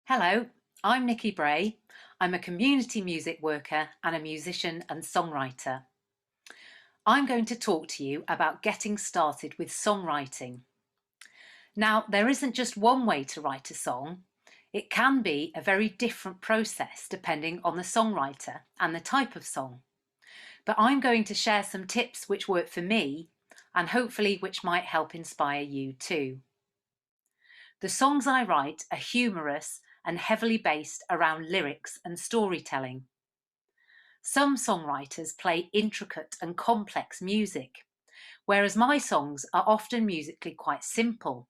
Hello, I'm Nikki Bray. I'm a community music worker and a musician and songwriter. I'm going to talk to you about getting started with songwriting. Now, there isn't just one way to write a song. It can be a very different process depending on the songwriter and the type of song. But I'm going to share some tips which work for me and hopefully which might help inspire you too. The songs I write are humorous and heavily based around lyrics and storytelling. Some songwriters play intricate and complex music, whereas my songs are often musically quite simple,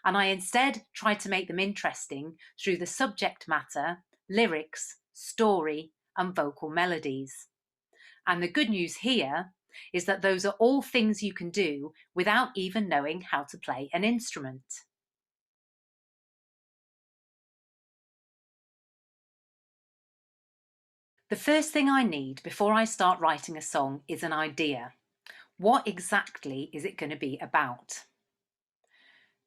and I instead try to make them interesting through the subject matter, lyrics, story, and vocal melodies. And the good news here is that those are all things you can do without even knowing how to play an instrument. The first thing I need before I start writing a song is an idea. What exactly is it going to be about?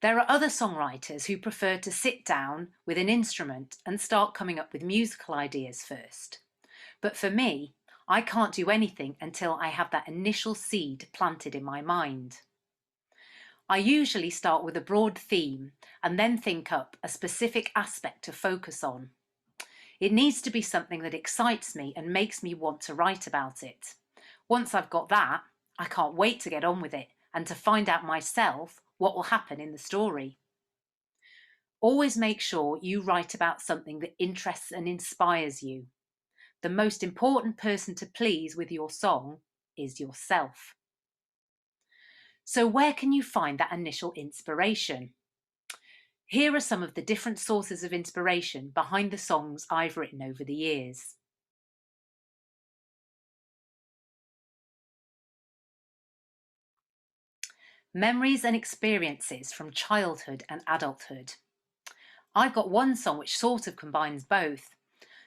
There are other songwriters who prefer to sit down with an instrument and start coming up with musical ideas first. But for me, I can't do anything until I have that initial seed planted in my mind. I usually start with a broad theme and then think up a specific aspect to focus on. It needs to be something that excites me and makes me want to write about it. Once I've got that, I can't wait to get on with it and to find out myself what will happen in the story. Always make sure you write about something that interests and inspires you. The most important person to please with your song is yourself. So where can you find that initial inspiration? Here are some of the different sources of inspiration behind the songs I've written over the years. Memories and experiences from childhood and adulthood. I've got one song which sort of combines both.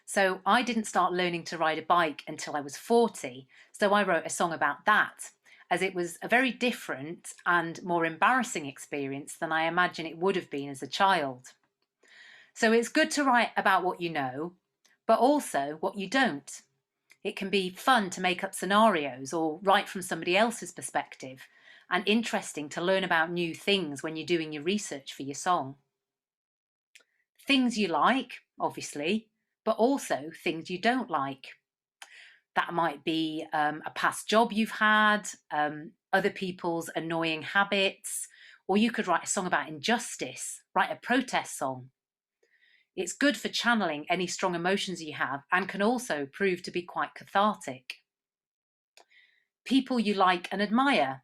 So I didn't start learning to ride a bike until I was 40, so I wrote a song about that, as it was a very different and more embarrassing experience than I imagine it would have been as a child. So it's good to write about what you know, but also what you don't. It can be fun to make up scenarios or write from somebody else's perspective, and interesting to learn about new things when you're doing your research for your song. Things you like, obviously, but also things you don't like. That might be a past job you've had, other people's annoying habits, or you could write a song about injustice, write a protest song. It's good for channeling any strong emotions you have and can also prove to be quite cathartic. People you like and admire.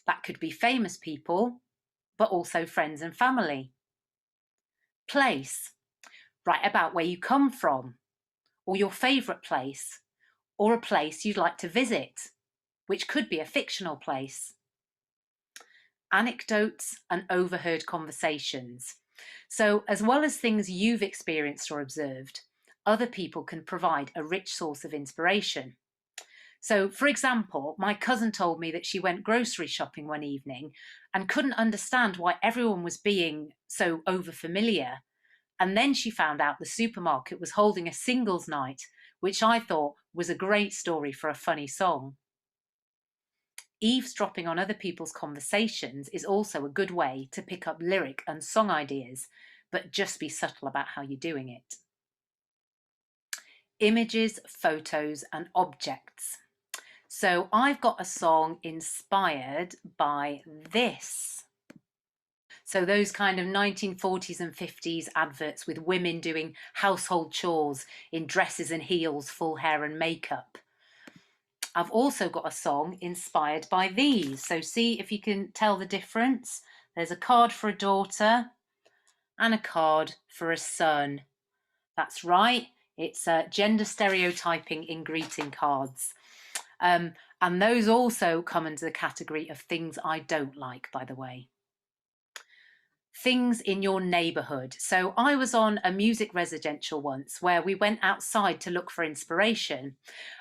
That could be famous people, but also friends and family. Place. Write about where you come from, or your favourite place, or a place you'd like to visit, which could be a fictional place. Anecdotes and overheard conversations. So, as well as things you've experienced or observed, other people can provide a rich source of inspiration. So, for example, my cousin told me that she went grocery shopping one evening and couldn't understand why everyone was being so overfamiliar. And then she found out the supermarket was holding a singles night, which I thought was a great story for a funny song. Eavesdropping on other people's conversations is also a good way to pick up lyric and song ideas, but just be subtle about how you're doing it. Images, photos, and objects. So I've got a song inspired by this. So those kind of 1940s and 50s adverts with women doing household chores in dresses and heels, full hair and makeup. I've also got a song inspired by these. So see if you can tell the difference. There's a card for a daughter and a card for a son. That's right. It's gender stereotyping in greeting cards. And those also come under the category of things I don't like, by the way. Things in your neighbourhood. So I was on a music residential once where we went outside to look for inspiration,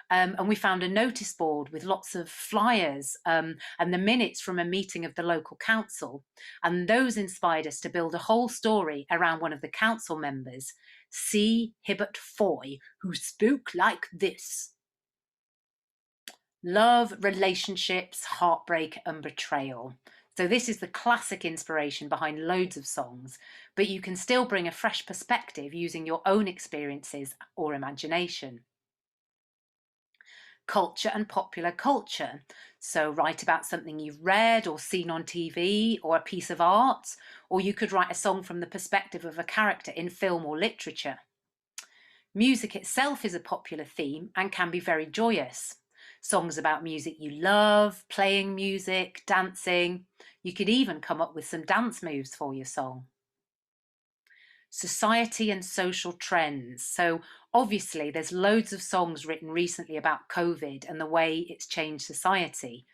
and we found a notice board with lots of flyers and the minutes from a meeting of the local council, and those inspired us to build a whole story around one of the council members C. Hibbert Foy, who spoke like this. Love, relationships, heartbreak, and betrayal. So this is the classic inspiration behind loads of songs, but you can still bring a fresh perspective using your own experiences or imagination. Culture and popular culture. So write about something you've read or seen on TV or a piece of art, or you could write a song from the perspective of a character in film or literature. Music itself is a popular theme and can be very joyous. Songs about music you love, playing music, dancing. You could even come up with some dance moves for your song. Society and social trends. So obviously there's loads of songs written recently about COVID and the way it's changed society.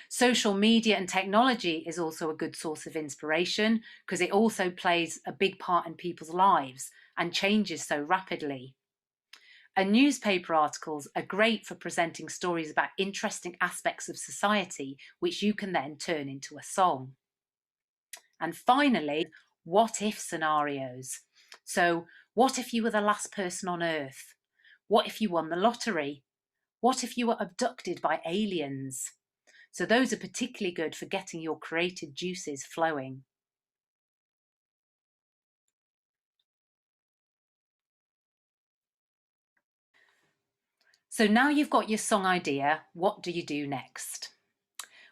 Social media and technology is also a good source of inspiration because it also plays a big part in people's lives and changes so rapidly. And newspaper articles are great for presenting stories about interesting aspects of society, which you can then turn into a song. And finally, what if scenarios. So, what if you were the last person on Earth? What if you won the lottery? What if you were abducted by aliens? So, those are particularly good for getting your creative juices flowing. So, now you've got your song idea, what do you do next?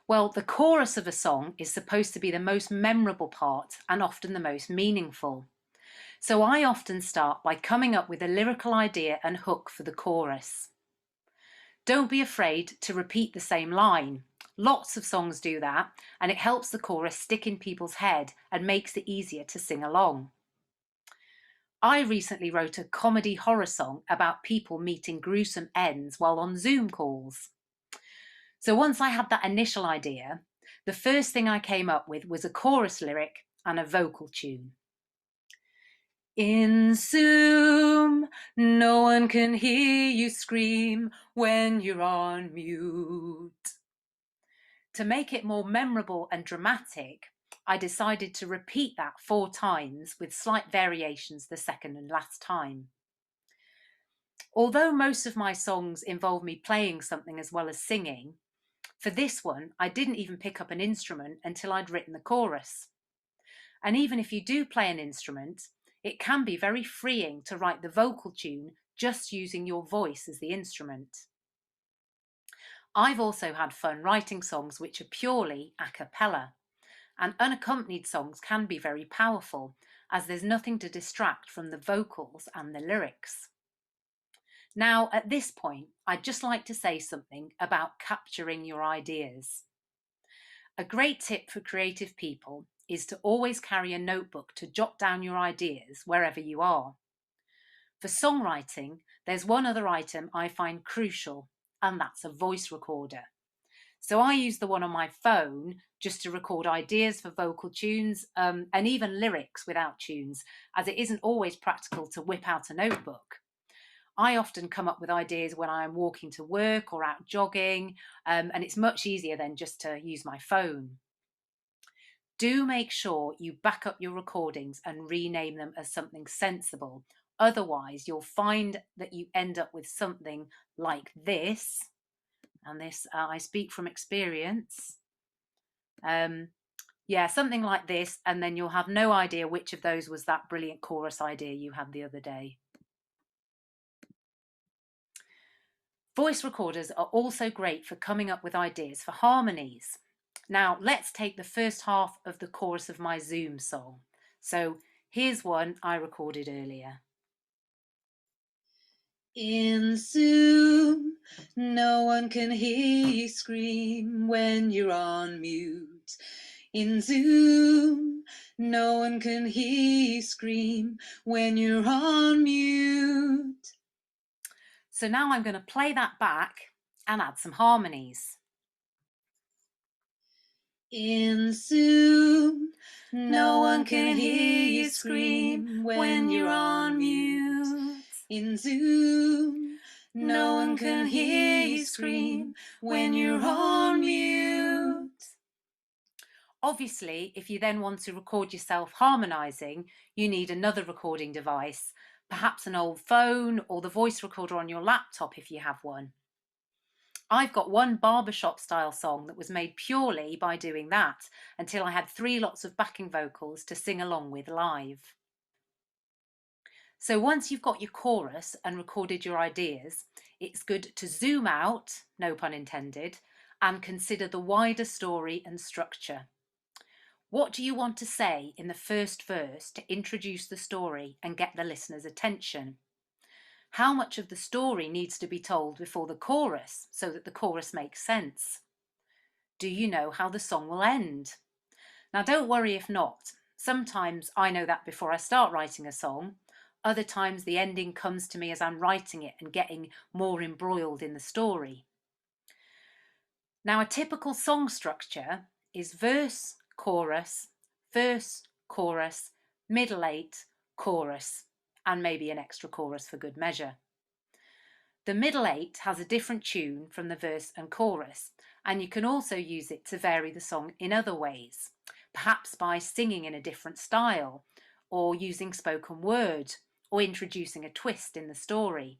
Well, the chorus of a song is supposed to be the most memorable part and often the most meaningful. So I often start by coming up with a lyrical idea and hook for the chorus. Don't be afraid to repeat the same line. Lots of songs do that, and it helps the chorus stick in people's head and makes it easier to sing along. I recently wrote a comedy horror song about people meeting gruesome ends while on Zoom calls. So once I had that initial idea, the first thing I came up with was a chorus lyric and a vocal tune. In Zoom, no one can hear you scream when you're on mute. To make it more memorable and dramatic, I decided to repeat that 4 times with slight variations the second and last time. Although most of my songs involve me playing something as well as singing, for this one, I didn't even pick up an instrument until I'd written the chorus. And even if you do play an instrument, it can be very freeing to write the vocal tune just using your voice as the instrument. I've also had fun writing songs which are purely a cappella, and unaccompanied songs can be very powerful as there's nothing to distract from the vocals and the lyrics. Now, at this point, I'd just like to say something about capturing your ideas. A great tip for creative people is to always carry a notebook to jot down your ideas wherever you are. For songwriting, there's one other item I find crucial, and that's a voice recorder. So I use the one on my phone just to record ideas for vocal tunes and even lyrics without tunes, as it isn't always practical to whip out a notebook. I often come up with ideas when I'm walking to work or out jogging, and it's much easier than just to use my phone. Do make sure you back up your recordings and rename them as something sensible. Otherwise, you'll find that you end up with something like this. And this, I speak from experience. Yeah, something like this. And then you'll have no idea which of those was that brilliant chorus idea you had the other day. Voice recorders are also great for coming up with ideas for harmonies. Now, let's take the first half of the chorus of my Zoom song. So here's one I recorded earlier. In Zoom, no one can hear you scream when you're on mute. In Zoom, no one can hear you scream when you're on mute. So now I'm going to play that back and add some harmonies. In Zoom, no one can hear you scream when you're on mute. In Zoom, no one can hear you scream when you're on mute. Obviously, if you then want to record yourself harmonising, you need another recording device, perhaps an old phone or the voice recorder on your laptop if you have one. I've got one barbershop style song that was made purely by doing that until I had 3 lots of backing vocals to sing along with live. So once you've got your chorus and recorded your ideas, it's good to zoom out, no pun intended, and consider the wider story and structure. What do you want to say in the first verse to introduce the story and get the listener's attention? How much of the story needs to be told before the chorus so that the chorus makes sense? Do you know how the song will end? Now, don't worry if not. Sometimes I know that before I start writing a song. Other times the ending comes to me as I'm writing it and getting more embroiled in the story. Now, a typical song structure is verse, chorus, middle eight, chorus, and maybe an extra chorus for good measure. The middle eight has a different tune from the verse and chorus, and you can also use it to vary the song in other ways, perhaps by singing in a different style, or using spoken word, or introducing a twist in the story.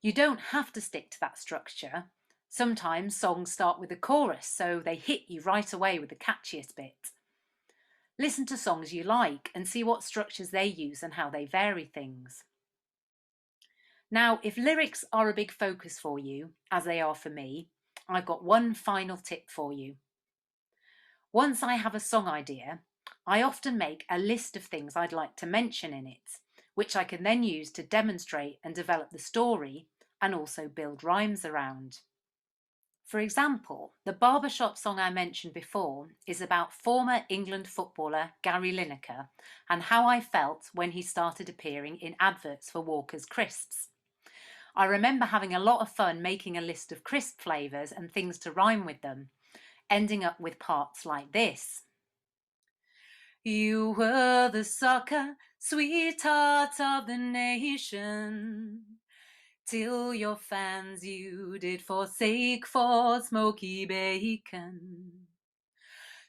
You don't have to stick to that structure. Sometimes songs start with a chorus, so they hit you right away with the catchiest bit. Listen to songs you like and see what structures they use and how they vary things. Now, if lyrics are a big focus for you, as they are for me, I've got one final tip for you. Once I have a song idea, I often make a list of things I'd like to mention in it, which I can then use to demonstrate and develop the story and also build rhymes around. For example, the barbershop song I mentioned before is about former England footballer Gary Lineker and how I felt when he started appearing in adverts for Walker's Crisps. I remember having a lot of fun making a list of crisp flavours and things to rhyme with them, ending up with parts like this. You were the soccer sweetheart of the nation, till your fans you did forsake for smoky bacon.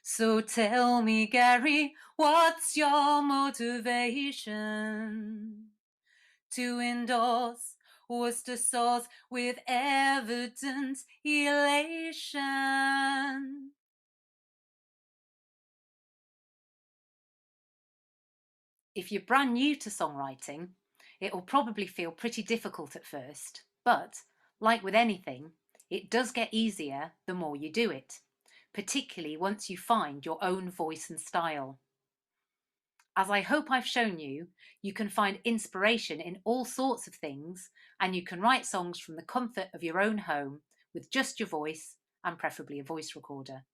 So tell me, Gary, what's your motivation to endorse Worcester sauce with evident elation? If you're brand new to songwriting, it will probably feel pretty difficult at first, but like with anything, it does get easier the more you do it, particularly once you find your own voice and style. As I hope I've shown you, you can find inspiration in all sorts of things, and you can write songs from the comfort of your own home with just your voice and preferably a voice recorder.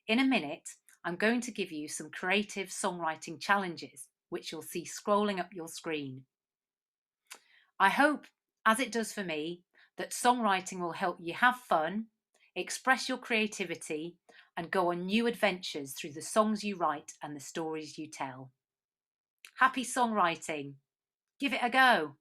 In a minute, I'm going to give you some creative songwriting challenges, which you'll see scrolling up your screen. I hope, as it does for me, that songwriting will help you have fun, express your creativity, and go on new adventures through the songs you write and the stories you tell. Happy songwriting! Give it a go!